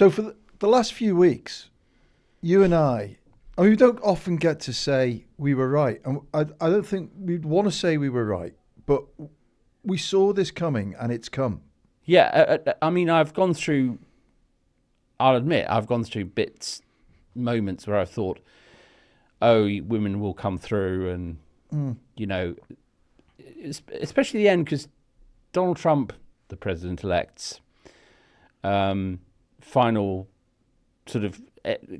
So for the last few weeks, you and I mean, we don't often get to say we were right. And I don't think we'd want to say we were right, but we saw this coming and it's come. Yeah, I mean, I'll admit, I've gone through moments where I've thought, oh, women will come through and, especially the end, because Donald Trump, the president-elect's final sort of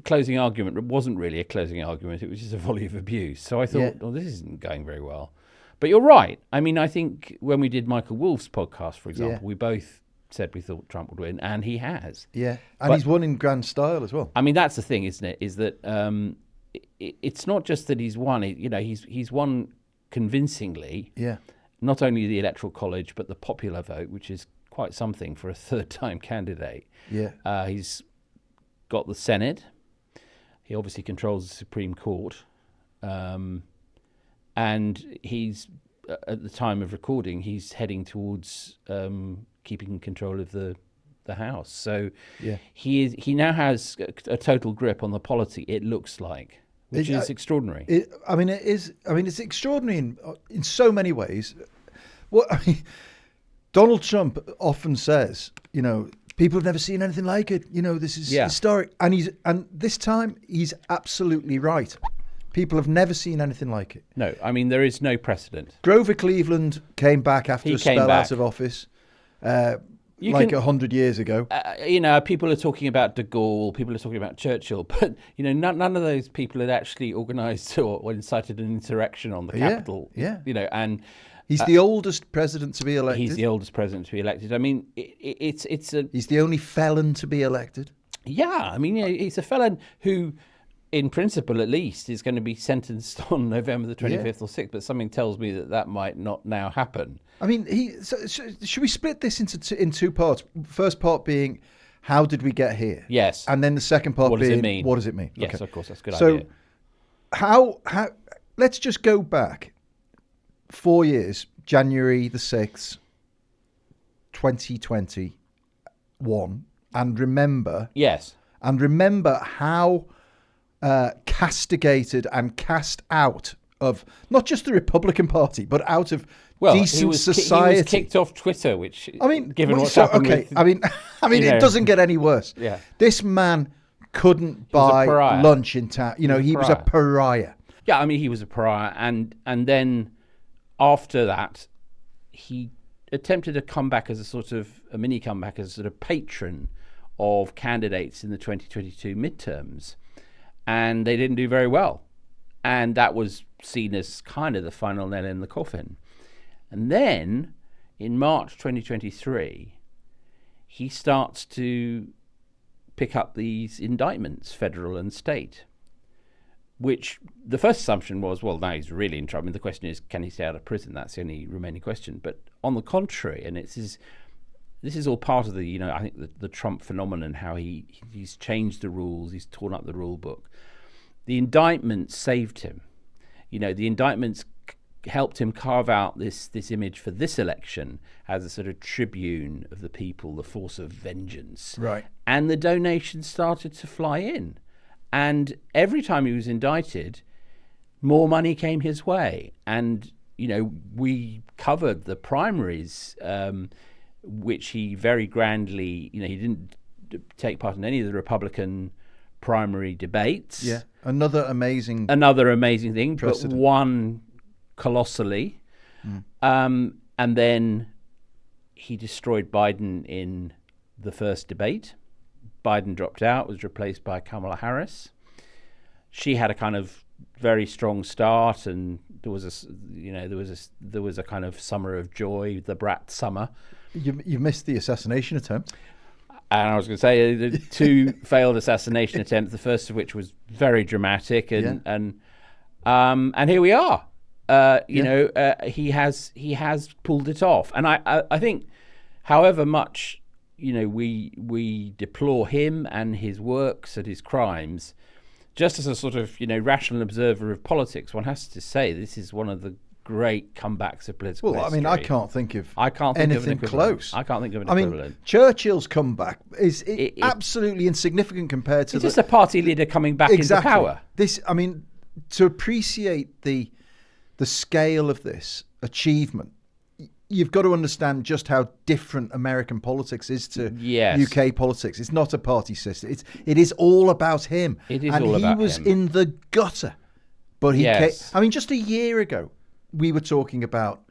closing argument, it wasn't really a closing argument, it was just a volley of abuse. So I thought, well, this isn't going very well. But you're right. I mean, I think when we did Michael Wolff's podcast, for example, we both said we thought Trump would win, and he has. Yeah, and he's won in grand style as well. I mean, that's the thing, isn't it? Is that it's not just that he's won. He's won convincingly. Yeah. Not only the Electoral College, but the popular vote, which is quite something for a third-time candidate. Yeah. He's got the Senate. He obviously controls the Supreme Court. And he's, at the time of recording, he's heading towards keeping control of the House. So he now has a total grip on the polity, it looks like, which is extraordinary. It's extraordinary in so many ways. Donald Trump often says, people have never seen anything like it. This is historic. And this time he's absolutely right. People have never seen anything like it. No, I mean, there is no precedent. Grover Cleveland came back after a spell out of office, 100 years ago. People are talking about de Gaulle, people are talking about Churchill, but, none of those people had actually organised or incited an insurrection on the Capitol. Yeah. And he's the oldest president to be elected. He's the oldest president to be elected. I mean, he's the only felon to be elected. Yeah, I mean, he's a felon who, in principle, at least, is going to be sentenced on November the 25th or 6th, but something tells me that might not now happen. I mean, should we split this in two parts? First part being, how did we get here? Yes. And then the second part what being, does it mean? What does it mean? Yes, okay. Of course, that's a good idea. So, how? Let's just go back 4 years, January the 6th, 2021, and remember. Yes. And remember how castigated and cast out of not just the Republican Party, but out of decent society. He was kicked off Twitter, which, happened with, I mean, it doesn't get any worse. Yeah. This man couldn't buy lunch in town. He was a pariah. Yeah, I mean, he was a pariah, and then after that, he attempted a comeback as a mini comeback as a sort of patron of candidates in the 2022 midterms. And they didn't do very well. And that was seen as kind of the final nail in the coffin. And then, in March 2023, he starts to pick up these indictments, federal and state, which the first assumption was, well, now he's really in trouble. I mean, the question is, can he stay out of prison? That's the only remaining question. But on the contrary, and this is all part of the, I think the Trump phenomenon, how he's changed the rules, he's torn up the rule book. The indictments saved him. The indictments helped him carve out this image for this election as a sort of tribune of the people, the force of vengeance. Right. And the donations started to fly in. And every time he was indicted, more money came his way. And, we covered the primaries, which he very grandly, he didn't take part in any of the Republican primary debates. Yeah, another amazing thing, precedent. But won colossally. And then he destroyed Biden in the first debate. Biden dropped out, was replaced by Kamala Harris. She had a kind of very strong start, and there was a kind of summer of joy, the brat summer. You missed the assassination attempt. And I was going to say the two failed assassination attempts, the first of which was very dramatic, and here we are. He has pulled it off, and I think, however much we deplore him and his works and his crimes, just as a sort of rational observer of politics, one has to say this is one of the great comebacks of political Well, I history. mean, I can't think of anything anything close. I can't think of an I equivalent. mean, Churchill's comeback is absolutely insignificant compared to It's just a party leader coming back into power. I mean, to appreciate the scale of this achievement, you've got to understand just how different American politics is to UK politics. It's not a party system. It is all about him. It is all about him. And he was in the gutter. But he came, I mean, just a year ago, we were talking about,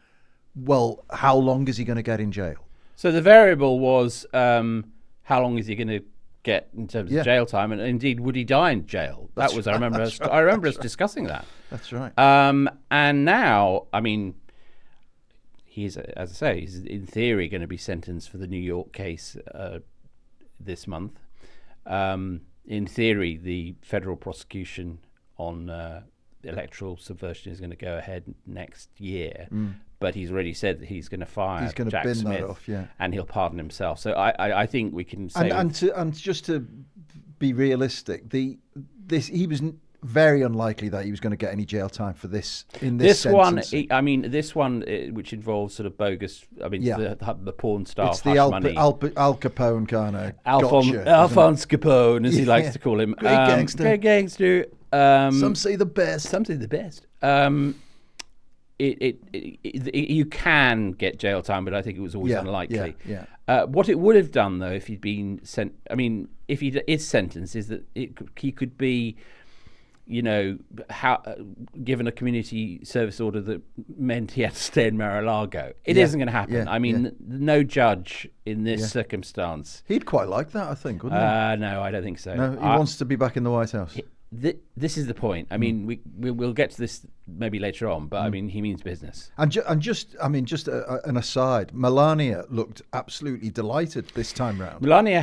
well, how long is he going to get in jail? So the variable was how long is he going to get in terms of jail time, and indeed, would he die in jail? I remember us discussing that. That's right. And now, I mean, he's, as I say, he's in theory going to be sentenced for the New York case this month. In theory, the federal prosecution on electoral subversion is going to go ahead next year. But he's already said that he's going to fire Jack bin Smith, that off, and he'll pardon himself. So I think we can say, and just to be realistic, he was very unlikely that he was going to get any jail time for this. This one, which involves sort of bogus. I mean, the porn star. It's the Al Capone kind of Alphonse Capone, as he likes to call him. Great gangster. Some say the best. You can get jail time, but I think it was always unlikely. What it would have done, though, if he'd been sent, I mean, if he is sentenced, is that he could be, given a community service order that meant he had to stay in Mar-a-Lago. It isn't going to happen. I mean, no judge in this circumstance. He'd quite like that, I think, wouldn't he? No, I don't think so. No, he wants to be back in the White House. This is the point. I mean, we'll get to this maybe later on, but I mean, he means business. And just an aside, Melania looked absolutely delighted this time round. Melania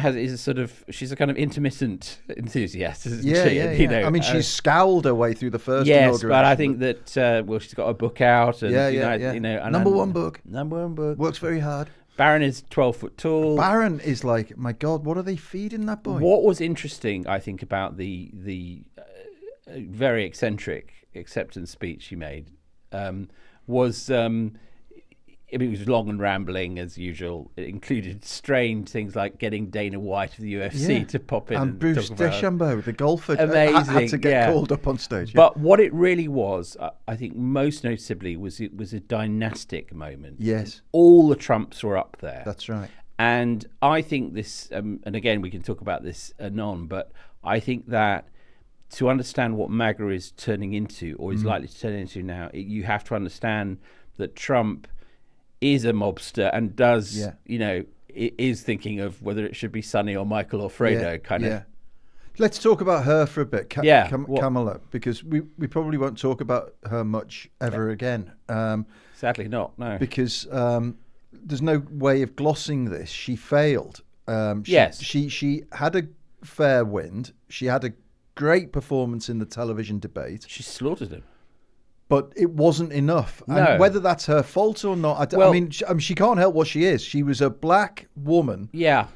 she's a kind of intermittent enthusiast, isn't she? Yeah. I mean, she's scowled her way through the first inauguration. But I think that she's got a book out, and number one book works very hard. Barron is 12 foot tall. Barron is like, my God, what are they feeding that boy? What was interesting, I think, about the very eccentric acceptance speech he made was, it was long and rambling as usual. It included strange things like getting Dana White of the UFC to pop in and Bruce Deschambeau, the golfer, amazing, had to get called up on stage. But what it really was, I think, most noticeably, was it was a dynastic moment. Yes, all the Trumps were up there. That's right. And I think this, and again, we can talk about this anon, but I think that to understand what MAGA is turning into, or is likely to turn into now, you have to understand that Trump is a mobster and does, is thinking of whether it should be Sonny or Michael or Fredo, kind of. Let's talk about her for a bit, Kamala, because we probably won't talk about her much ever again. Sadly not, no. Because there's no way of glossing this. She failed. She had a fair wind. She had a great performance in the television debate. She slaughtered him. But it wasn't enough. No. And whether that's her fault or not, I mean, she can't help what she is. She was a black woman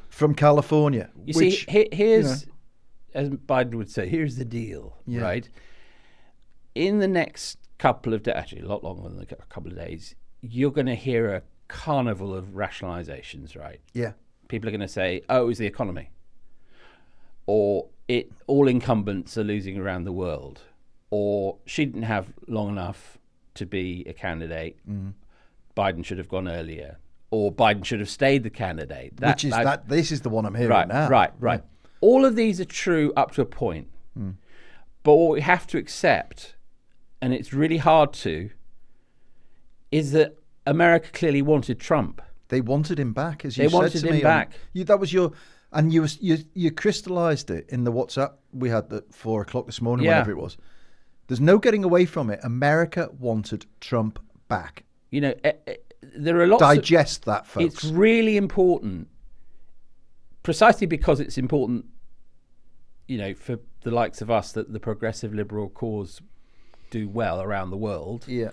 from California. You see, here's, as Biden would say, here's the deal, right? In the next couple of days, actually a lot longer than a couple of days, you're going to hear a carnival of rationalizations, right? Yeah. People are going to say, oh, it was the economy. Or all incumbents are losing around the world. Or she didn't have long enough to be a candidate. Biden should have gone earlier. Or Biden should have stayed the candidate. This is the one I'm hearing now. Right. Yeah. All of these are true up to a point. But what we have to accept, and it's really hard to, is that America clearly wanted Trump. They wanted him back, as you said to me. They wanted him back. That was your... And you crystallized it in the WhatsApp we had at 4 o'clock this morning, whenever it was. There's no getting away from it. America wanted Trump back. There are lots Digest that, folks. It's really important, precisely because it's important, for the likes of us, that the progressive liberal cause do well around the world. Yeah.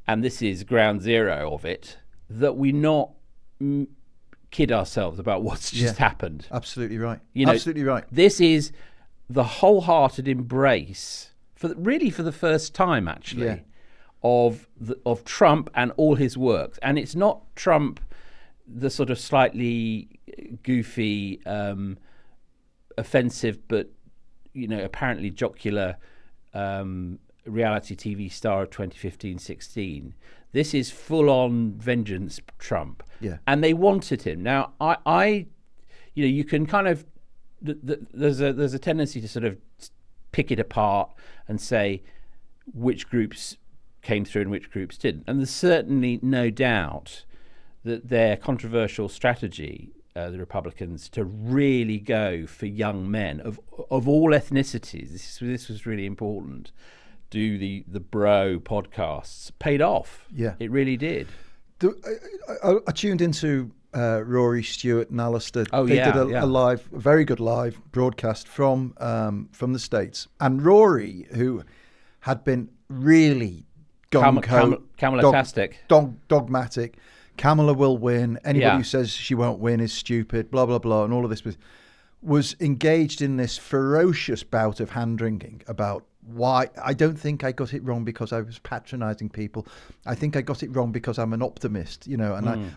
And this is ground zero of it, that we not kid ourselves about what's just happened. Absolutely right. Absolutely right. This is the wholehearted embrace, for the first time, actually, of Trump and all his works. And it's not Trump, the sort of slightly goofy, offensive, but apparently jocular reality TV star of 2015-16. This is full-on vengeance Trump. Yeah. And they wanted him. Now, I you can kind of there's a tendency to sort of pick it apart and say which groups came through and which groups didn't. And there's certainly no doubt that their controversial strategy, the Republicans, to really go for young men of all ethnicities, this was really important, do the Bro podcasts, paid off. Yeah. It really did. I tuned into Rory, Stewart and Alistair. Oh, they yeah, did a very good live broadcast from the States. And Rory, who had been really Kamala-tastic. Dogmatic. Kamala will win. Anybody Yeah. who says she won't win is stupid, blah, blah, blah. And all of this was engaged in this ferocious bout of hand-wringing about why. I don't think I got it wrong because I was patronizing people. I think I got it wrong because I'm an optimist, and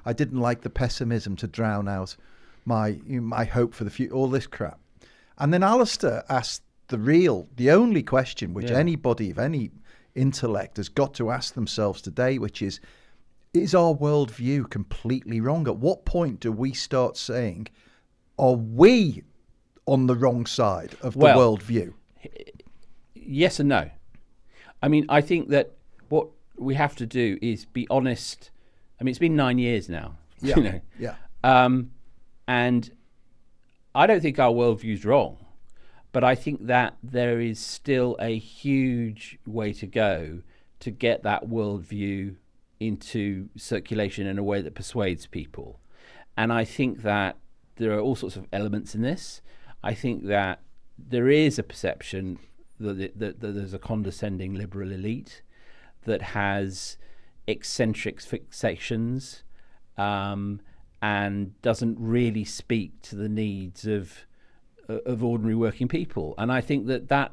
I didn't like the pessimism to drown out my hope for the future, all this crap. And then Alistair asked the only question which anybody of any intellect has got to ask themselves today, which is our worldview completely wrong? At what point do we start saying, are we on the wrong side of the worldview? Yes and no. I mean, I think that what we have to do is be honest. I mean, it's been 9 years now. Yeah. Yeah. And I don't think our worldview's wrong, but I think that there is still a huge way to go to get that worldview into circulation in a way that persuades people. And I think that there are all sorts of elements in this. I think that there is a perception that there's a condescending liberal elite that has eccentric fixations and doesn't really speak to the needs of ordinary working people. And I think that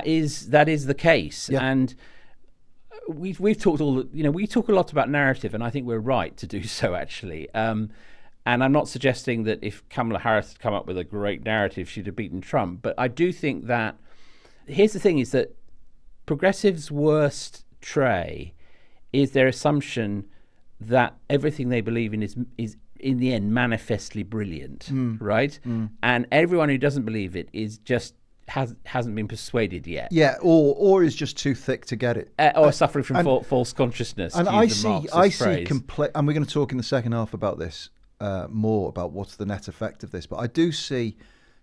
is the case. Yeah. And we've talked we talk a lot about narrative, and I think we're right to do so, actually. And I'm not suggesting that if Kamala Harris had come up with a great narrative, she'd have beaten Trump. But I do think that here's the thing: is that progressives' worst trait is their assumption that everything they believe in is in the end manifestly brilliant, right? And everyone who doesn't believe it is just hasn't been persuaded yet. Yeah, or is just too thick to get it, or suffering from false consciousness. And I see, and we're going to talk in the second half about this more about what's the net effect of this. But I do see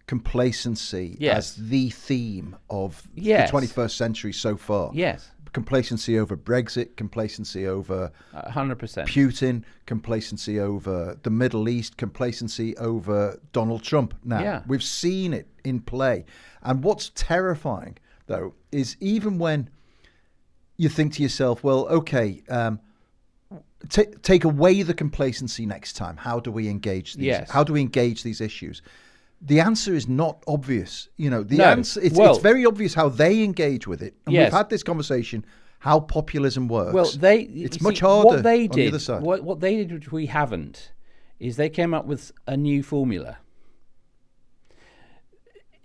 complacency as the theme of the 21st century so far. Yes. Complacency over Brexit, complacency over 100%. Putin, complacency over the Middle East, complacency over Donald Trump. Now, we've seen it in play. And what's terrifying, though, is even when you think to yourself, well, okay, take away the complacency next time. How do we engage these? Yes. How do we engage these issues? The answer is not obvious. Answer it's very obvious how they engage with it. And we've had this conversation how populism works. Well, it's much harder what they on the other side. What they did, which we haven't, is they came up with a new formula.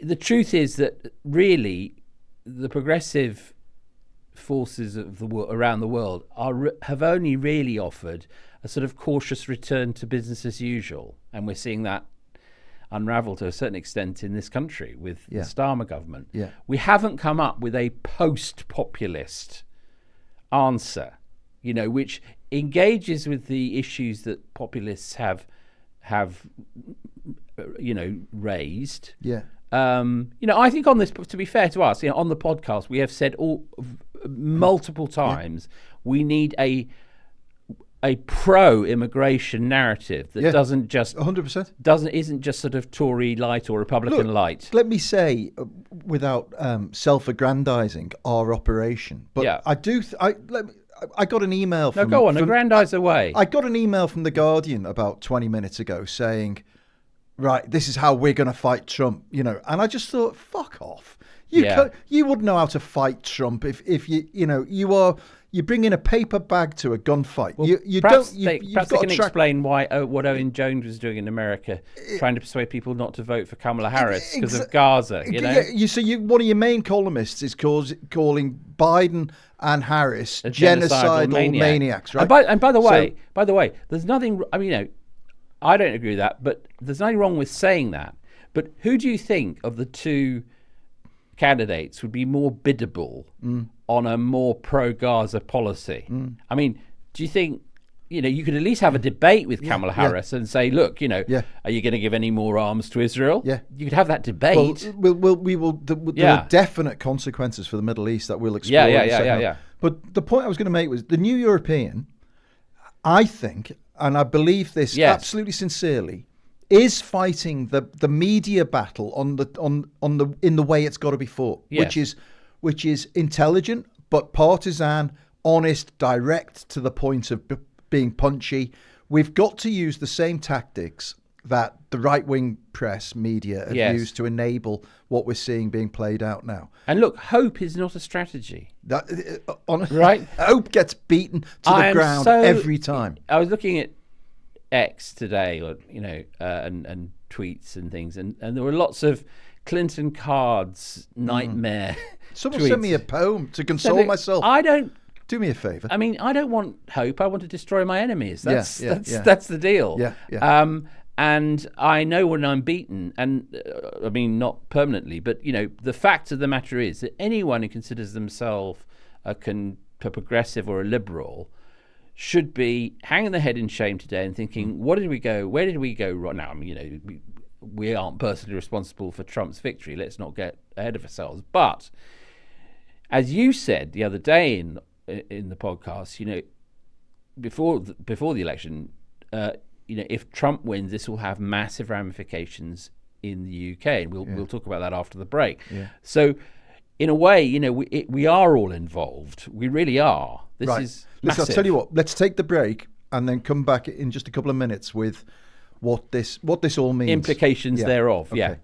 The truth is that really the progressive forces of around the world have only really offered a sort of cautious return to business as usual, and we're seeing that unravel to a certain extent in this country with the Starmer government. Yeah. We haven't come up with a post-populist answer, which engages with the issues that populists have raised. Yeah. I think on this, to be fair to us, on the podcast, we have said multiple times we need a pro-immigration narrative that doesn't just 100% isn't just sort of Tory light or Republican light. Let me say, without self-aggrandizing our operation, but I do. I got an email from. No, go on, aggrandize away. I got an email from The Guardian about 20 minutes ago saying, right, this is how we're going to fight Trump, you know. And I just thought, fuck off. Yeah. You wouldn't know how to fight Trump if you bring in a paper bag to a gunfight. Well, you perhaps don't. You've perhaps they got can to track. explain what Owen Jones was doing in America, trying to persuade people not to vote for Kamala Harris because of Gaza. You know, One of your main columnists is calling Biden and Harris genocidal genocidal maniacs, right? And by the way, there's nothing. I mean, I don't agree with that, but there's nothing wrong with saying that. But who do you think of the two candidates would be more biddable on a more pro-Gaza policy? I mean, do you think, you could at least have a debate with Kamala Harris and say, look, are you going to give any more arms to Israel? Yeah. You could have that debate. There are definite consequences for the Middle East that we'll explore. Yeah. But the point I was going to make was the New European, I think, and I believe this absolutely sincerely, is fighting the media battle in the way it's got to be fought, which is intelligent but partisan, honest, direct to the point of being punchy. We've got to use the same tactics that the right-wing press media have used to enable what we're seeing being played out now. And look, hope is not a strategy. Right? Hope gets beaten to the ground every time. I was looking at X today, or and tweets and things, and there were lots of Clinton cards nightmare. Someone tweets. sent me a poem to console myself. Do me a favor. I mean, I don't want hope. I want to destroy my enemies. That's the deal. Yeah. And I know when I'm beaten, and I mean not permanently, but the fact of the matter is that anyone who considers themselves a progressive or a liberal should be hanging their head in shame today and thinking, where did we go wrong? Now, I mean, we aren't personally responsible for Trump's victory. Let's not get ahead of ourselves. But as you said the other day in the podcast, before the election, if Trump wins, this will have massive ramifications in the UK, and we'll talk about that after the break. Yeah. So, in a way, we are all involved. We really are. This is massive. Listen, I'll tell you what. Let's take the break and then come back in just a couple of minutes with what this all means. Implications thereof. Okay. Yeah.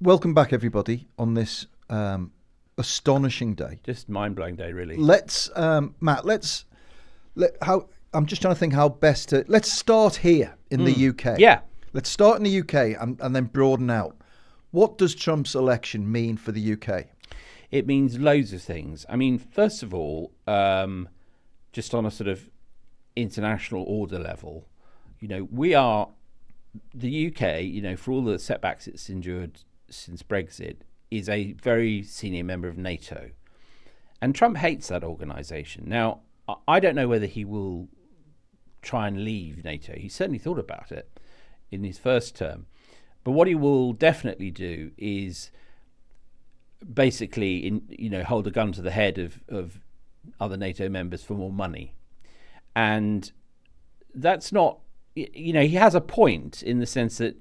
Welcome back, everybody, on this astonishing day. Just mind-blowing day, really. Let's, Matt. I'm just trying to think how best to. Let's start here in the UK. Yeah. Let's start in the UK and then broaden out. What does Trump's election mean for the UK? It means loads of things. I mean, first of all, just on a sort of international order level, we are the UK. For all the setbacks it's endured since Brexit, is a very senior member of NATO, and Trump hates that organisation. Now, I don't know whether he will try and leave NATO. He certainly thought about it in his first term, but what he will definitely do is basically hold a gun to the head of other NATO members for more money. And that's not, he has a point in the sense that,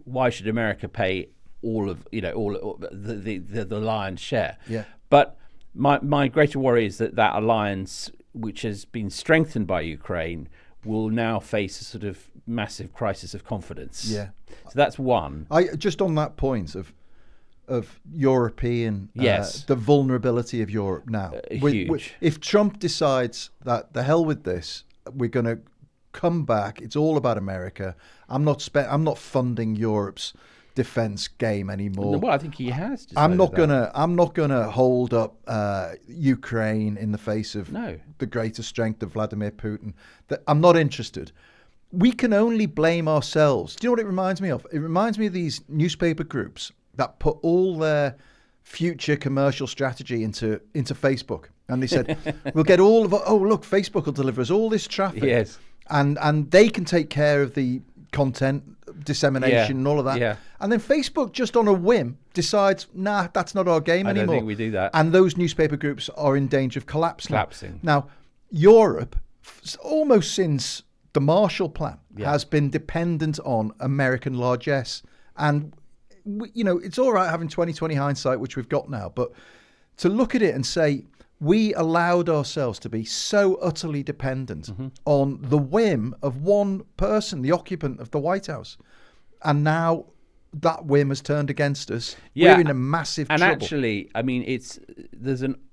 why should America pay all of, the lion's share? Yeah. But my greater worry is that alliance, which has been strengthened by Ukraine, will now face a sort of massive crisis of confidence. Yeah. So that's one. Just on that point of European, yes, the vulnerability of Europe now. Huge. If Trump decides that the hell with this, we're going to come back. It's all about America. I'm not funding Europe's defense game anymore. Well, I think he has. I'm not gonna hold up Ukraine in the face of the greater strength of Vladimir Putin. I'm not interested. We can only blame ourselves. Do you know what it reminds me of? It reminds me of these newspaper groups that put all their future commercial strategy into Facebook, and they said, "We'll get all of. Oh, look, Facebook will deliver us all this traffic. Yes, and they can take care of the content dissemination and all of that." Yeah. And then Facebook, just on a whim, decides, nah, that's not our game anymore. I don't think we do that. And those newspaper groups are in danger of collapsing. Now, Europe, almost since the Marshall Plan, has been dependent on American largesse. And, it's all right having 20/20 hindsight, which we've got now, but to look at it and say, we allowed ourselves to be so utterly dependent on the whim of one person, the occupant of the White House. And now that whim has turned against us. Yeah, We're in a massive and trouble. actually, I mean,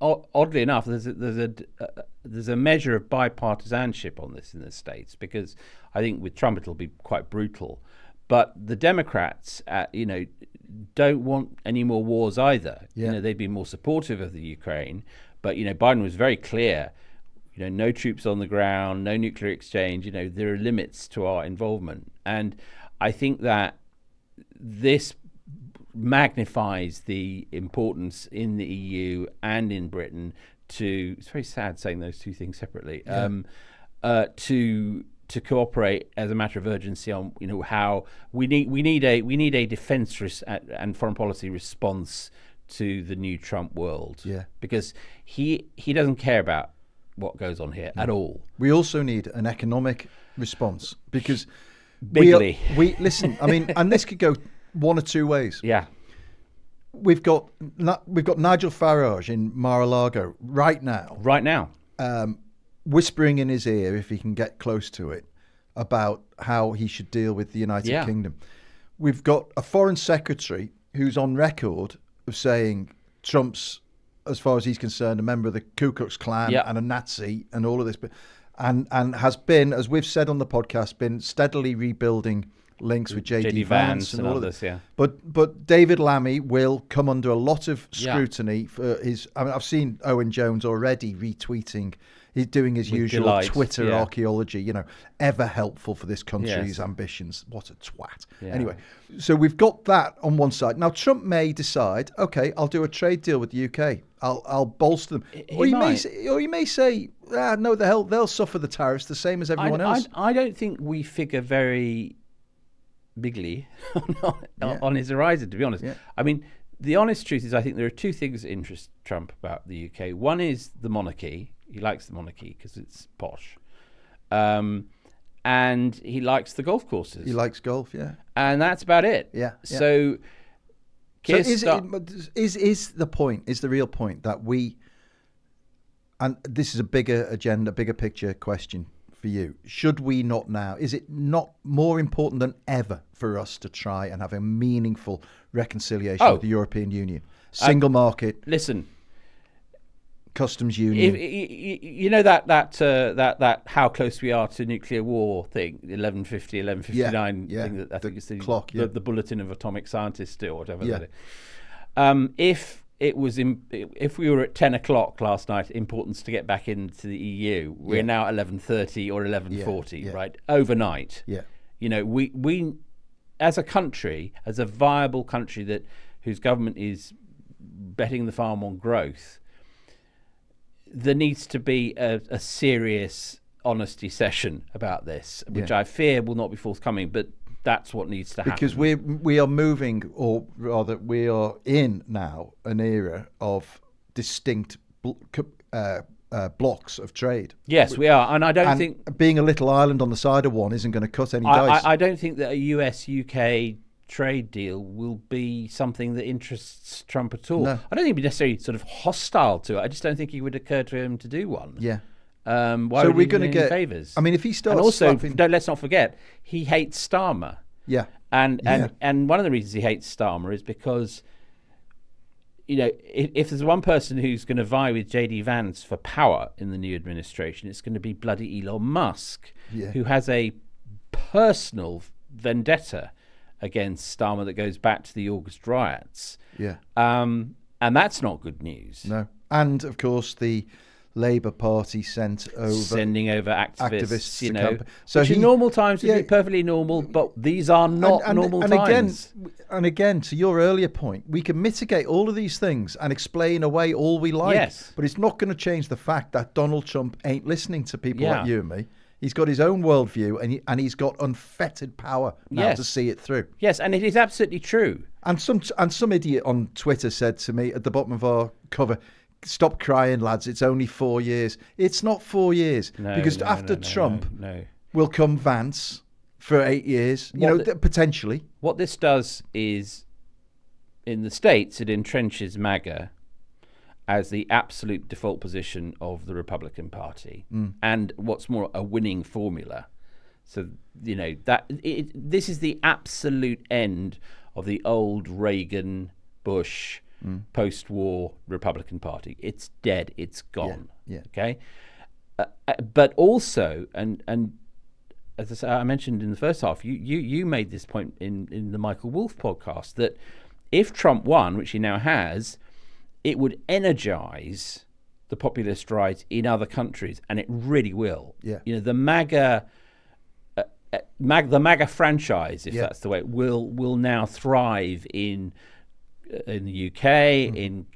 oddly enough, there's a measure of bipartisanship on this in the States, because I think with Trump it'll be quite brutal, but the Democrats, don't want any more wars either. Yeah. They'd be more supportive of the Ukraine, but Biden was very clear. No troops on the ground, no nuclear exchange. There are limits to our involvement, and I think that this magnifies the importance in the EU and in Britain to. It's very sad saying those two things separately. To cooperate as a matter of urgency on how we need a defence and foreign policy response to the new Trump world. Yeah, because he doesn't care about what goes on here at all. We also need an economic response, because Bigly. we listen. I mean, and this could go one or two ways. Yeah. We've got Nigel Farage in Mar-a-Lago right now, whispering in his ear, if he can get close to it, about how he should deal with the United Kingdom. We've got a foreign secretary who's on record of saying Trump's, as far as he's concerned, a member of the Ku Klux Klan and a Nazi and all of this, and has been, as we've said on the podcast, been steadily rebuilding links with J.D. Vance and all of this. Yeah. But David Lammy will come under a lot of scrutiny for his. I mean, I've seen Owen Jones already retweeting. He's doing his usual delight. Twitter archaeology, ever helpful for this country's ambitions. What a twat. Yeah. Anyway, so we've got that on one side. Now, Trump may decide, okay, I'll do a trade deal with the UK. I'll bolster them. Or he may say, no, the hell, they'll suffer the tariffs the same as everyone else. I don't think we figure very bigly on his horizon, to be honest. Yeah. I mean, the honest truth is I think there are two things that interest Trump about the UK. One is the monarchy. He likes the monarchy because it's posh. And he likes the golf courses. He likes golf, yeah. And that's about it. Yeah. So is the real point that we, and this is a bigger agenda, bigger picture question for you, should we not now, is it not more important than ever for us to try and have a meaningful reconciliation with the European Union? Single market. Listen, customs union. That how close we are to nuclear war thing, 1159 thing that I think is the clock, the bulletin of atomic scientists still, whatever that is. If we were at 10 o'clock last night, importance to get back into the EU, we're now at 11:30 or 11:40, right? Overnight. Yeah. We as a country, as a viable country whose government is betting the farm on growth, there needs to be a serious honesty session about this, which I fear will not be forthcoming, but that's what needs to happen. Because we are moving, or rather we are in now an era of distinct blocks of trade. Yes, we are. And I don't think being a little island on the side of one isn't going to cut any dice. I don't think that a US-UK trade deal will be something that interests Trump at all. No. I don't think he'd be necessarily sort of hostile to it. I just don't think it would occur to him to do one. Yeah. Why so would we're he going to get favors? I mean, if he starts, and also slapping, let's not forget he hates Starmer. Yeah. And one of the reasons he hates Starmer is because, if there's one person who's going to vie with J.D. Vance for power in the new administration, it's going to be bloody Elon Musk, who has a personal vendetta against Starmer that goes back to the August riots. Yeah. And that's not good news. No. And of course the Labour Party sending over activists to camp. So which in normal times would be perfectly normal, but these are not normal times. Again, to your earlier point, we can mitigate all of these things and explain away all we like. Yes. But it's not going to change the fact that Donald Trump ain't listening to people like you and me. He's got his own worldview, and he's got unfettered power now to see it through. Yes, and it is absolutely true. And some idiot on Twitter said to me at the bottom of our cover, "Stop crying, lads. It's only 4 years." It's not 4 years because after Trump will come Vance for 8 years. Potentially. What this does is, in the States, it entrenches MAGA, as the absolute default position of the Republican Party, and what's more, a winning formula. So this is the absolute end of the old Reagan, Bush, post-war Republican Party. It's dead. It's gone. Yeah. Okay, but also, and as I mentioned in the first half, you made this point in the Michael Wolff podcast that if Trump won, which he now has, it would energize the populist right in other countries, and it really will. Yeah. The MAGA franchise, if that's the way, will now thrive in the UK,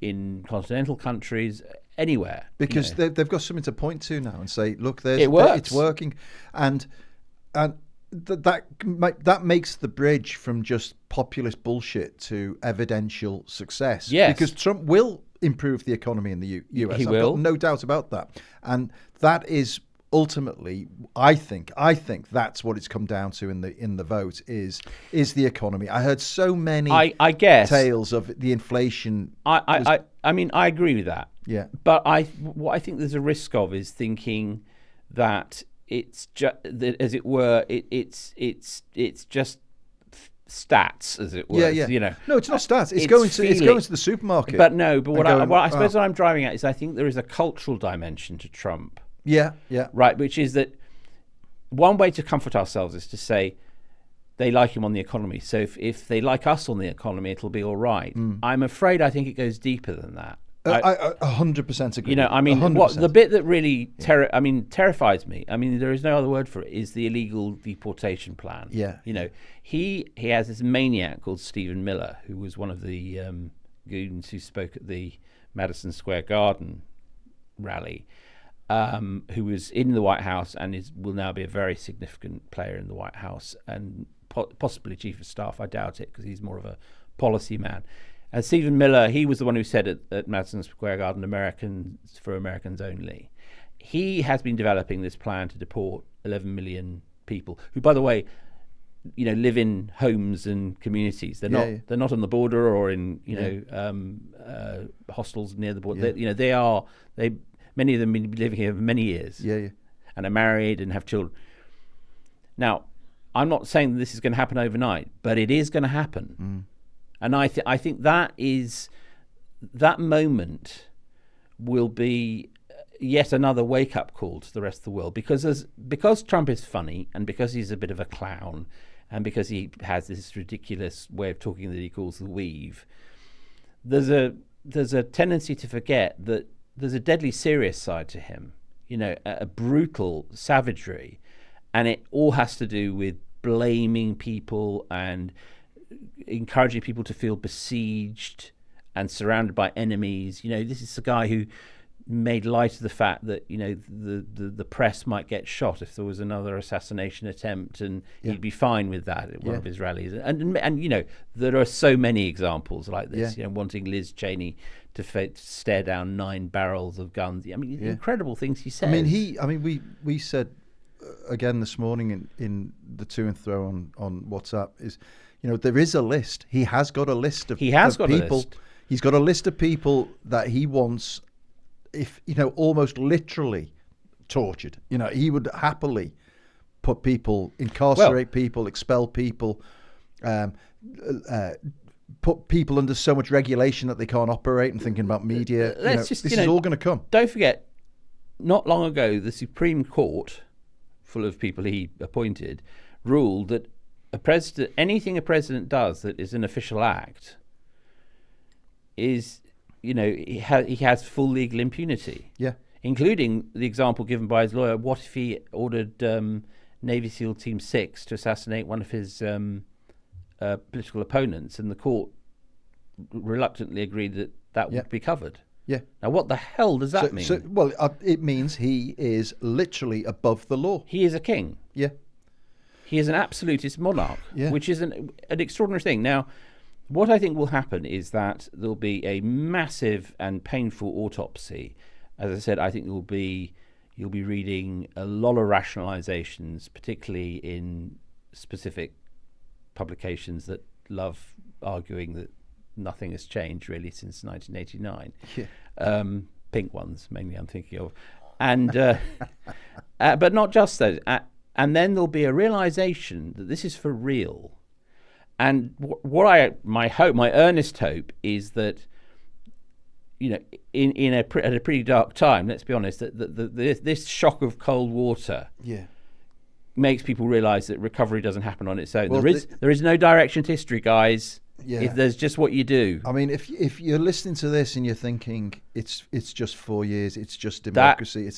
in continental countries, anywhere. Because they've got something to point to now and say, look, It works. It's working, and that makes the bridge from just populist bullshit to evidential success. Yes. Because Trump will improve the economy in the US. He I've will. got no doubt about that. And that is ultimately, I think that's what it's come down to in the vote is the economy. I heard so many I guess tales of the inflation. I mean, I agree with that. Yeah. But what I think there's a risk of is thinking that it's just, as it were, it's just stats, as it were. Yeah. No, it's not stats. It's feeling. going to the supermarket. But what I suppose what I'm driving at is I think there is a cultural dimension to Trump. Yeah. Right, which is that one way to comfort ourselves is to say they like him on the economy. So if they like us on the economy, it'll be all right. I'm afraid I think it goes deeper than that. I 100% agree. I mean, 100%. the bit that really terrifies me, I mean, there is no other word for it, is the illegal deportation plan. Yeah. He has this maniac called Stephen Miller, who was one of the goons who spoke at the Madison Square Garden rally, who was in the White House and will now be a very significant player in the White House and possibly chief of staff. I doubt it, because he's more of a policy man. And Stephen Miller, he was the one who said at Madison Square Garden, Americans for Americans only. He has been developing this plan to deport 11 million people, who, by the way, live in homes and communities. They're not on the border or in hostels near the border. Yeah. Many of them have been living here for many years. Yeah. And are married and have children. Now, I'm not saying that this is going to happen overnight, but it is going to happen. And I think that moment will be yet another wake-up call to the rest of the world, because Trump is funny, and because he's a bit of a clown, and because he has this ridiculous way of talking that he calls the weave. There's a tendency to forget that there's a deadly serious side to him, a brutal savagery, and it all has to do with blaming people and encouraging people to feel besieged and surrounded by enemies. This is a guy who made light of the fact that the press might get shot if there was another assassination attempt, and he'd be fine with that at one of his rallies. And there are so many examples like this. Wanting Liz Cheney to stare down 9 barrels of guns. I mean, incredible things he said. We said again this morning in the to and fro on WhatsApp is, there is a list. He has got a list of people. A list. He's got a list of people that he wants, almost literally tortured. He would happily put people, incarcerate people, expel people, put people under so much regulation that they can't operate, and thinking about media. This is all going to come. Don't forget, not long ago, the Supreme Court, full of people he appointed, ruled that anything a president does that is an official act is, he has full legal impunity. Yeah. Including the example given by his lawyer. What if he ordered Navy SEAL Team 6 to assassinate one of his political opponents, and the court reluctantly agreed that would be covered? Yeah. Now, what the hell does that mean? It means he is literally above the law. He is a king. Yeah. He is an absolutist monarch, which is an extraordinary thing. Now, what I think will happen is that there'll be a massive and painful autopsy. As I said, I think you'll be reading a lot of rationalizations, particularly in specific publications that love arguing that nothing has changed really since 1989. Yeah. Pink ones mainly I'm thinking of, and but not just those. And then there'll be a realization that this is for real. And my earnest hope is that, at a pretty dark time, let's be honest, that this shock of cold water Yeah. makes people realize that recovery doesn't happen on its own. Well, there is no direction to history, guys. Yeah. There's just what you do. I mean, if you're listening to this and you're thinking it's just 4 years, it's just democracy,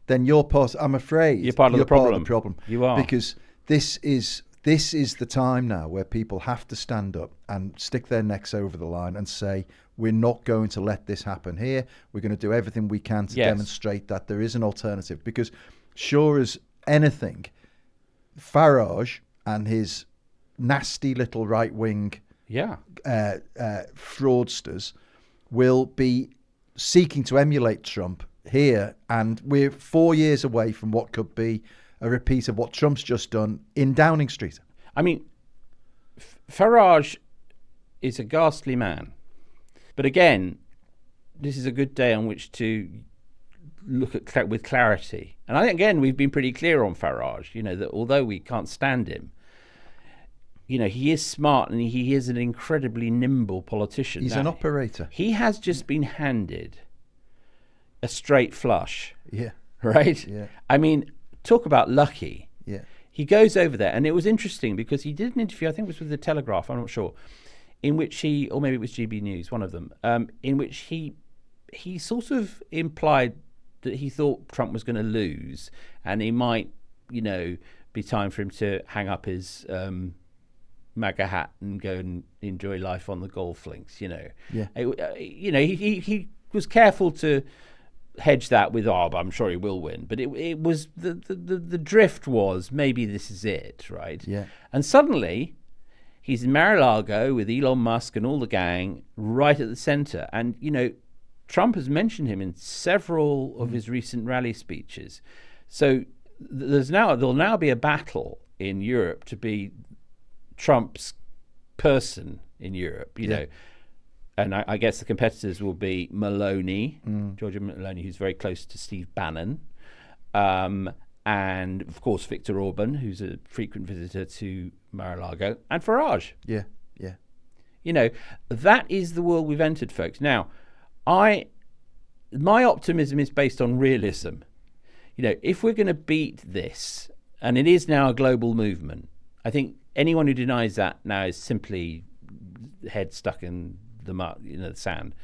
then you're part. I'm afraid you're part of the problem. Part of the problem. You are, because this is the time now where people have to stand up and stick their necks over the line and say, we're not going to let this happen here. We're going to do everything we can to demonstrate that there is an alternative. Because sure as anything, Farage and his nasty little right-wing fraudsters will be seeking to emulate Trump here, and we're 4 years away from what could be a repeat of what Trump's just done in Downing Street. I mean, Farage is a ghastly man, but again, this is a good day on which to look at with clarity. And I think again we've been pretty clear on Farage. That although we can't stand him, he is smart and he is an incredibly nimble politician. He's an operator. He has just been handed a straight flush. Yeah. Right? Yeah. I mean, talk about lucky. Yeah. He goes over there, and it was interesting because he did an interview, I think it was with The Telegraph, I'm not sure, in which or maybe it was GB News, one of them, in which he sort of implied that he thought Trump was going to lose and he might, be time for him to hang up his MAGA hat and go and enjoy life on the golf links. Yeah. He was careful to hedge that with, but I'm sure he will win. But it was the drift was maybe this is it, right? Yeah. And suddenly he's in Mar-a-Lago with Elon Musk and all the gang right at the center. And Trump has mentioned him in several of his recent rally speeches. So there'll now be a battle in Europe to be Trump's person in Europe, you know. And I guess the competitors will be Meloni, Giorgia Meloni, who's very close to Steve Bannon, and of course Viktor Orban, who's a frequent visitor to Mar-a-Lago, and Farage. Yeah, yeah. That is the world we've entered, folks. Now, my optimism is based on realism. If we're going to beat this, and it is now a global movement, I think anyone who denies that now is simply head stuck in the sand.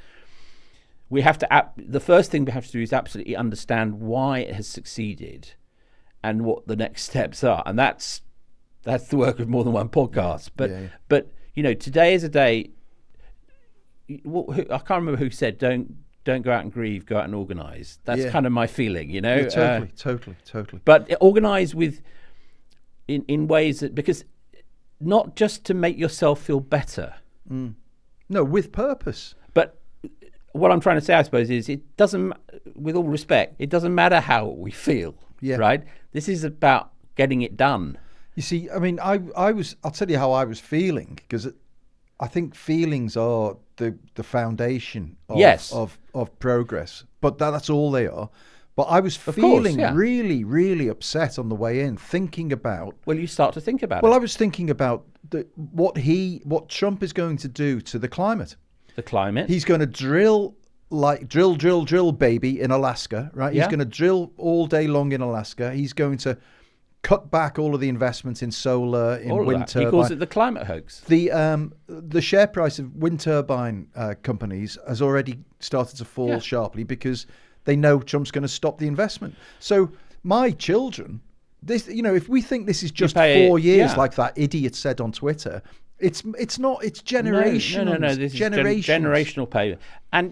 We have to. The first thing we have to do is absolutely understand why it has succeeded, and what the next steps are, and that's the work of more than one podcast. But today is a day. I can't remember who said don't go out and grieve, go out and organise. That's kind of my feeling, Yeah, totally. But organise in ways that, because not just to make yourself feel better. No, with purpose. But what I'm trying to say, I suppose, is it doesn't, with all respect, it doesn't matter how we feel, right? This is about getting it done. You see, I mean, I'll tell you how I was feeling, because I think feelings are the foundation of progress, but that's all they are. But I was feeling really, really upset on the way in, thinking about... Well, you start to think about it. Well, I was thinking about what Trump is going to do to the climate. The climate? He's going to drill, baby, in Alaska, right? He's going to drill all day long in Alaska. He's going to cut back all of the investments in solar, in wind turbine. He calls it the climate hoax. The share price of wind turbine companies has already started to fall sharply because they know Trump's going to stop the investment. So my children, if we think this is just 4 years, like that idiot said on Twitter, it's not. It's generational. No. This is generational pay. And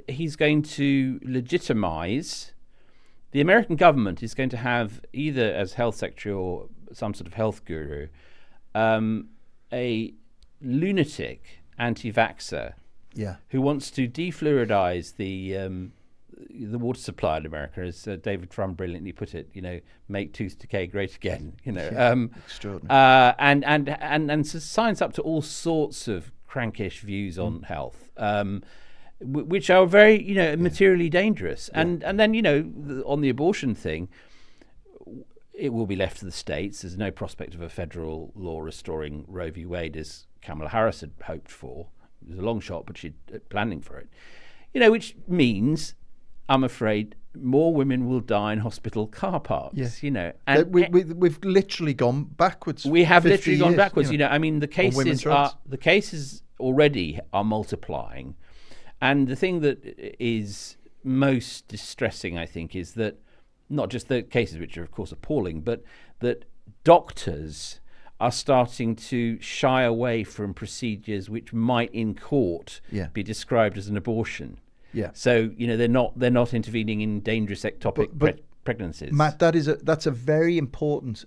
he's going to legitimize. The American government is going to have, either as health secretary or some sort of health guru, a lunatic anti-vaxxer who wants to defluoridize the water supply in America, as David Frum brilliantly put it. Make tooth decay great again. Extraordinary. And signs up to all sorts of crankish views on health, which are very, materially dangerous. And then, on the abortion thing, it will be left to the states. There's no prospect of a federal law restoring Roe v. Wade, as Kamala Harris had hoped for. It was a long shot, but she's planning for it. Which means, I'm afraid, more women will die in hospital car parks. And we've literally gone backwards. We have literally gone years, backwards. I mean, the cases already are multiplying, and the thing that is most distressing, I think, is that not just the cases, which are of course appalling, but that doctors are starting to shy away from procedures which might in court be described as an abortion. Yeah. So they're not intervening in dangerous ectopic pregnancies. Matt, that's a very important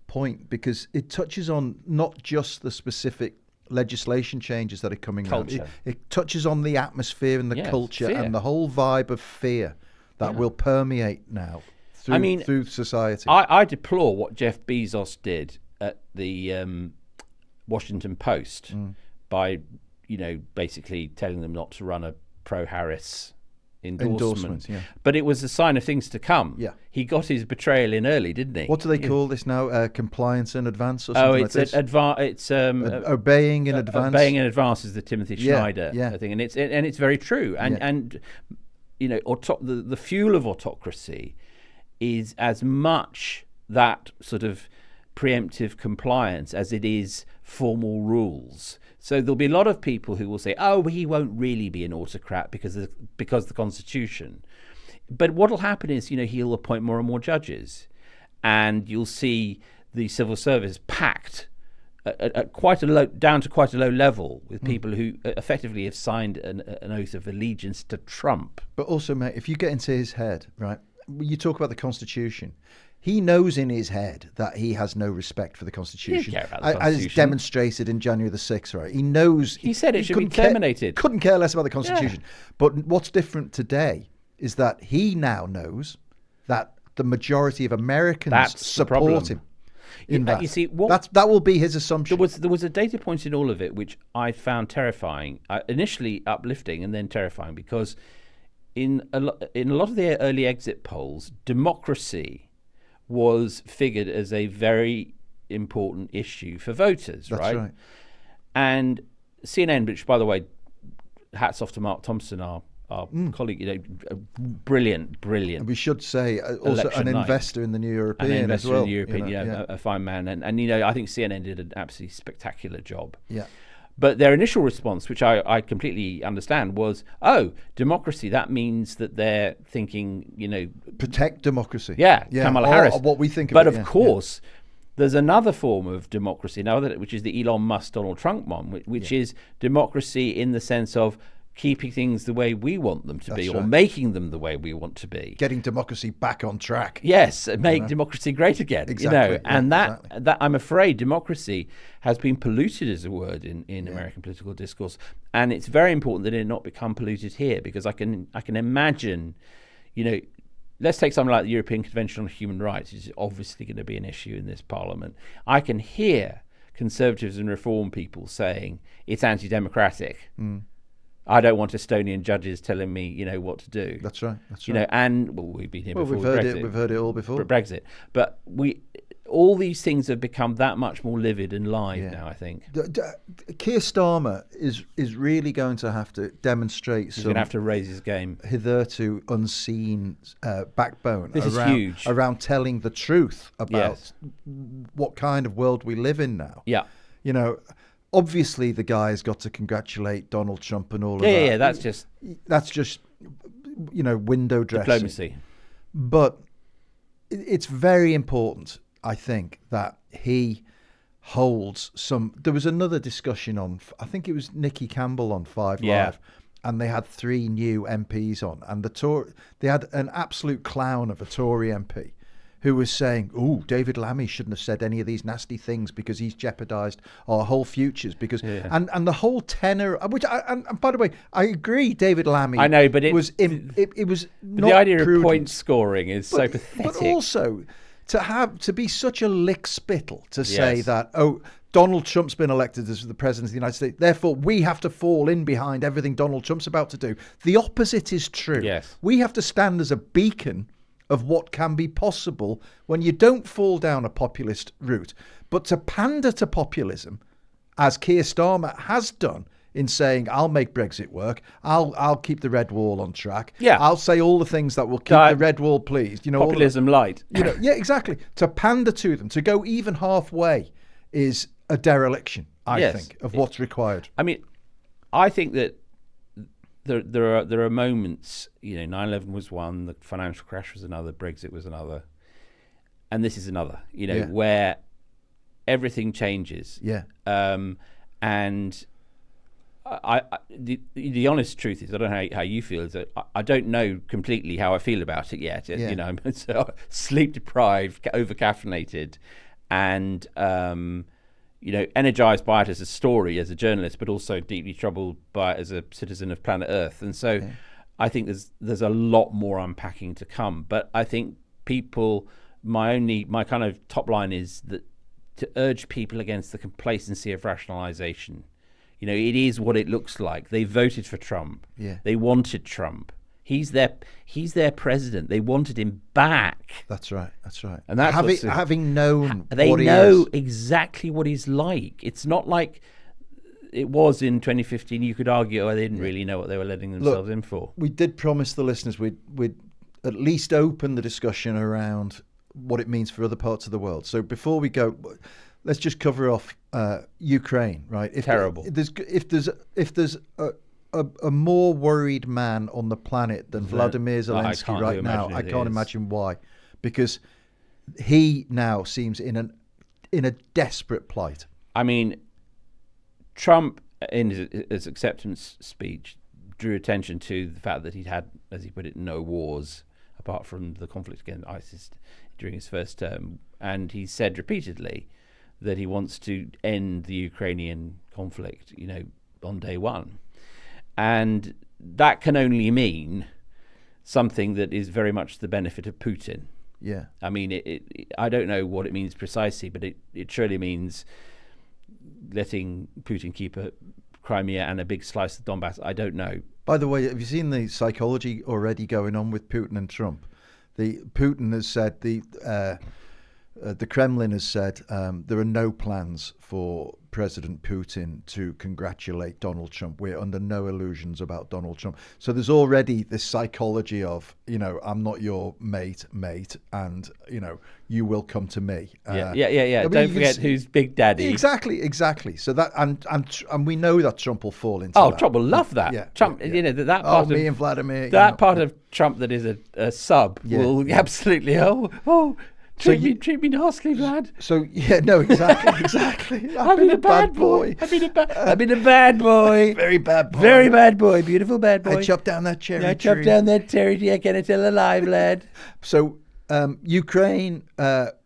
point, because it touches on not just the specific legislation changes that are coming out. It touches on the atmosphere and the culture fear. and the whole vibe of fear that will permeate now through society. I deplore what Jeff Bezos did at the Washington Post by, basically telling them not to run a pro-Harris endorsement. But it was a sign of things to come. Yeah. He got his betrayal in early, didn't he? What do they call this now? Compliance in advance or something like this? Obeying in advance. Obeying in advance is the Timothy Schneider thing, and it's very true. And the fuel of autocracy is as much that sort of preemptive compliance as it is formal rules. So there'll be a lot of people who will say, "Oh, he won't really be an autocrat because of the Constitution." But what'll happen is, he'll appoint more and more judges, and you'll see the civil service packed at quite a low, down to quite a low level, with people who effectively have signed an oath of allegiance to Trump. But also, mate, if you get into his head, right? You talk about the Constitution. He knows in his head that he has no respect for the Constitution, as demonstrated in January the 6th, right? He knows. He said it should be terminated. Couldn't care less about the Constitution. Yeah. But what's different today is that he now knows that the majority of Americans support him. You see, that will be his assumption. There was a data point in all of it which I found terrifying, initially uplifting and then terrifying, because in a lot of the early exit polls, democracy was figured as a very important issue for voters. That's right. And CNN, which, by the way, hats off to Mark Thompson, our colleague, brilliant. And we should say also an investor in the New European as well. In the European, a fine man. And I think CNN did an absolutely spectacular job. Yeah. But their initial response, which I completely understand, was, democracy, that means that they're thinking, protect democracy. Yeah, Kamala Harris. What we think of but it. Of course, there's another form of democracy now, which is the Elon Musk, Donald Trump one, which is democracy in the sense of keeping things the way we want them to be, or making them the way we want to be. Getting democracy back on track. Yes, make democracy great again. Exactly. And that I'm afraid democracy has been polluted as a word in American political discourse, and it's very important that it not become polluted here, because I can imagine, let's take something like the European Convention on Human Rights, which is obviously going to be an issue in this Parliament. I can hear conservatives and reform people saying it's anti-democratic. I don't want Estonian judges telling me, what to do. That's right. And we've been here before. We've heard it all before. Brexit, but all these things have become that much more livid and live now, I think. Keir Starmer is really going to have to demonstrate He's going to have to raise his game. Hitherto unseen backbone huge. around telling the truth about what kind of world we live in now. Yeah. Obviously, the guy's got to congratulate Donald Trump and all of that. Yeah, that's just window dressing. Diplomacy. But it's very important, I think, that he holds some. There was another discussion on, I think it was Nikki Campbell on 5 Live, and they had 3 new MPs on, and they had an absolute clown of a Tory MP who was saying, David Lammy shouldn't have said any of these nasty things because he's jeopardised our whole futures. And the whole tenor, which and by the way, I agree, David Lammy. I know, but it was not the idea prudent. Of point scoring is so pathetic. But also to be such a lick spittle to say that Donald Trump's been elected as the president of the United States. Therefore, we have to fall in behind everything Donald Trump's about to do. The opposite is true. Yes. We have to stand as a beacon of what can be possible when you don't fall down a populist route. But to pander to populism, as Keir Starmer has done in saying, I'll make Brexit work, I'll keep the red wall on track, I'll say all the things that will keep the red wall pleased. You know, populism light. Yeah, exactly. To pander to them, to go even halfway is a dereliction, I think, of what's required. I mean, I think that there are moments, 9/11 was one, the financial crash was another, Brexit was another, and this is another, where everything changes. Yeah. And the honest truth is, I don't know how you feel, is that I don't know completely how I feel about it yet. Yeah. I'm so sleep deprived, over caffeinated, and energized by it as a story, as a journalist, but also deeply troubled by it as a citizen of planet Earth. And so I think there's a lot more unpacking to come. But I think my kind of top line is that to urge people against the complacency of rationalization. It is what it looks like. They voted for Trump. Yeah. They wanted Trump. He's their president. They wanted him back. That's right. And that's having known they what he know is. exactly what he's like. It's not like it was in 2015. You could argue, they didn't really know what they were letting themselves in for. We did promise the listeners we'd at least open the discussion around what it means for other parts of the world. So before we go, let's just cover off Ukraine, right? Terrible. If there's a more worried man on the planet than Vladimir Zelensky right now, I can't imagine why, because he now seems in a desperate plight. I mean, Trump in his acceptance speech drew attention to the fact that he'd had, as he put it, no wars apart from the conflict against ISIS during his first term, and he said repeatedly that he wants to end the Ukrainian conflict, on day one. And that can only mean something that is very much the benefit of Putin. Yeah. I mean, I don't know what it means precisely, but it surely means letting Putin keep a Crimea and a big slice of Donbass. I don't know. By the way, have you seen the psychology already going on with Putin and Trump? Putin has said, the Kremlin has said there are no plans for President Putin to congratulate Donald Trump. We're under no illusions about Donald Trump. So there's already this psychology of, I'm not your mate, and, you will come to me. Yeah. Don't forget who's Big Daddy. Exactly. So that, and we know that Trump will fall into that. Trump will love that. Yeah, Trump, that part me and Vladimir. That part of Trump that is a sub will absolutely, treat me nicely, Vlad. So exactly. I've been a bad boy. I've been a bad boy. Very bad boy. Very bad boy. Beautiful bad boy. I chopped down that cherry tree. I chopped down that cherry tree. Can I tell a lie, Vlad? So Ukraine,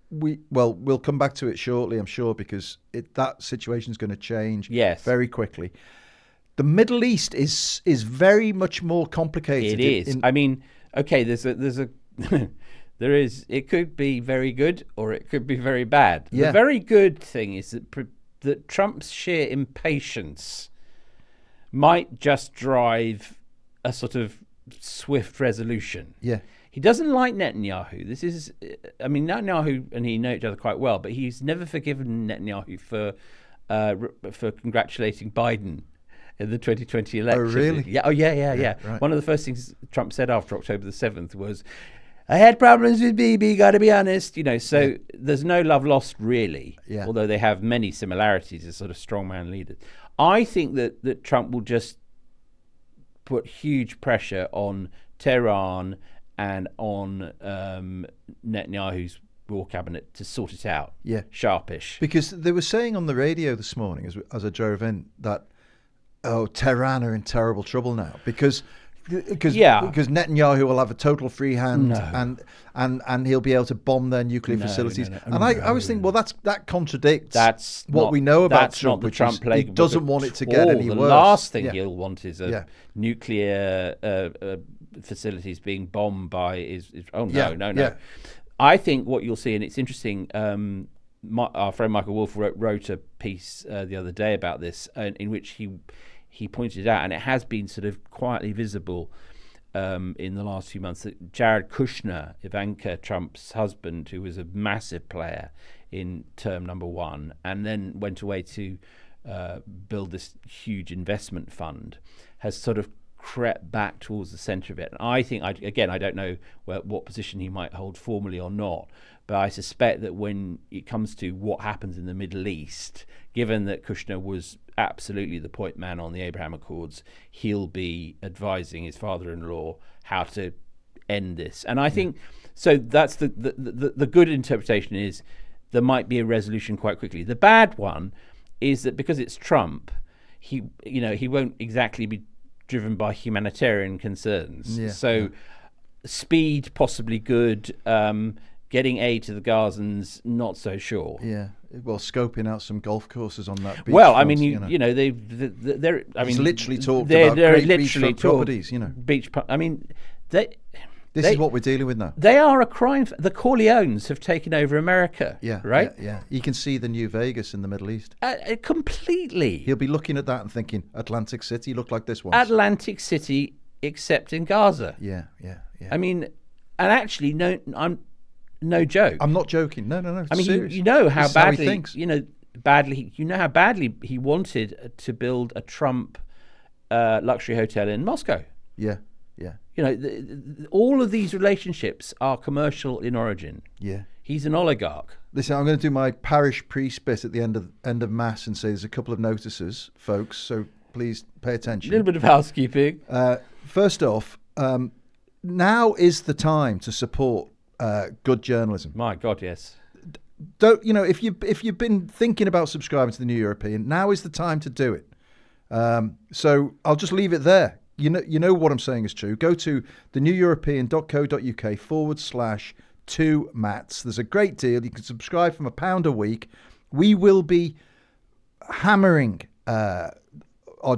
we'll come back to it shortly, I'm sure, because that situation is going to change very quickly. The Middle East is very much more complicated. It is. I mean, okay, there's a there is. It could be very good or it could be very bad. Yeah. The very good thing is that Trump's sheer impatience might just drive a sort of swift resolution. Yeah. He doesn't like Netanyahu. Netanyahu and he know each other quite well, but he's never forgiven Netanyahu for congratulating Biden in the 2020 election. Oh, really? Yeah. Right. One of the first things Trump said after October the 7th was, I had problems with Bibi, got to be honest. There's no love lost, really, although they have many similarities as sort of strongman leaders. I think that Trump will just put huge pressure on Tehran and on Netanyahu's war cabinet to sort it out. Yeah. Sharpish. Because they were saying on the radio this morning as I drove in that, Tehran are in terrible trouble now because Netanyahu will have a total free hand and he'll be able to bomb their nuclear facilities. I was thinking, that contradicts what we know about Trump, which Trump playbook. He doesn't want it to get any worse. The last thing he'll want is nuclear facilities being bombed by no. I think what you'll see, and it's interesting, our friend Michael Wolff wrote a piece the other day about this, in which he pointed out, and it has been sort of quietly visible in the last few months, that Jared Kushner, Ivanka Trump's husband, who was a massive player in term number one, and then went away to build this huge investment fund, has sort of crept back towards the centre of it. And I think, I don't know what position he might hold formally or not, but I suspect that when it comes to what happens in the Middle East, given that Kushner was absolutely the point man on the Abraham Accords, he'll be advising his father-in-law how to end this. And I think, so that's the good interpretation is there might be a resolution quite quickly. The bad one is that because it's Trump, he won't exactly be driven by humanitarian concerns. Speed possibly good, getting aid to the Gazans not so sure. Yeah, well, scoping out some golf courses on that beach. Well, front, I mean, they're. He's literally talked about great beachfront properties. This is what we're dealing with now. They are a crime. The Corleones have taken over America. Yeah, right. Yeah. You can see the new Vegas in the Middle East. Completely. He'll be looking at that and thinking, Atlantic City looked like this once. Atlantic City, except in Gaza. Yeah. I mean, and actually, I'm no joke. I'm not joking. No. I mean, serious. you know how badly he thinks. how badly he wanted to build a Trump luxury hotel in Moscow. Yeah. All of these relationships are commercial in origin. Yeah. He's an oligarch. Listen, I'm going to do my parish priest bit at the end of Mass and say there's a couple of notices, folks, so please pay attention. A little bit of housekeeping. First off, now is the time to support good journalism. My God, yes. Don't if you've been thinking about subscribing to the New European, now is the time to do it. So I'll just leave it there. You know what I'm saying is true. Go to theneweuropean.co.uk/2mats. There's a great deal. You can subscribe from £1 a week. We will be hammering our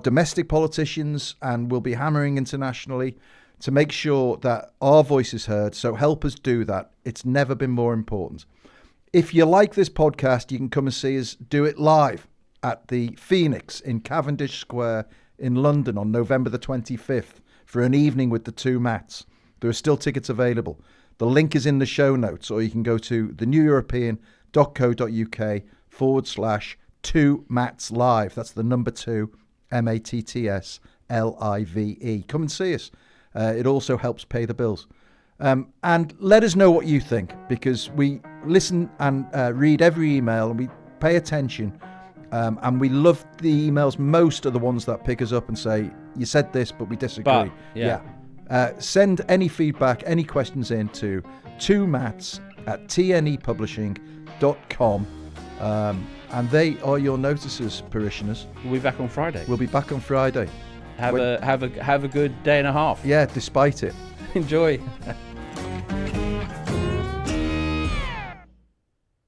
domestic politicians, and we'll be hammering internationally to make sure that our voice is heard. So help us do that. It's never been more important. If you like this podcast, you can come and see us do it live at the Phoenix in Cavendish Square in London on November the 25th for an evening with the two Mats. There are still tickets available. The link is in the show notes, or you can go to theneweuropean.co.uk/2Mats live. That's the number 2, MATTS LIVE. Come and see us. It also helps pay the bills. And let us know what you think, because we listen and read every email, and we pay attention. And we love the emails. Most are the ones that pick us up and say, you said this, but we disagree. Send any feedback, any questions in to 2mats@tnepublishing.com. And they are your notices, parishioners. We'll be back on Friday. We'll be back on Friday. Have a good day and a half. Yeah, despite it. Enjoy.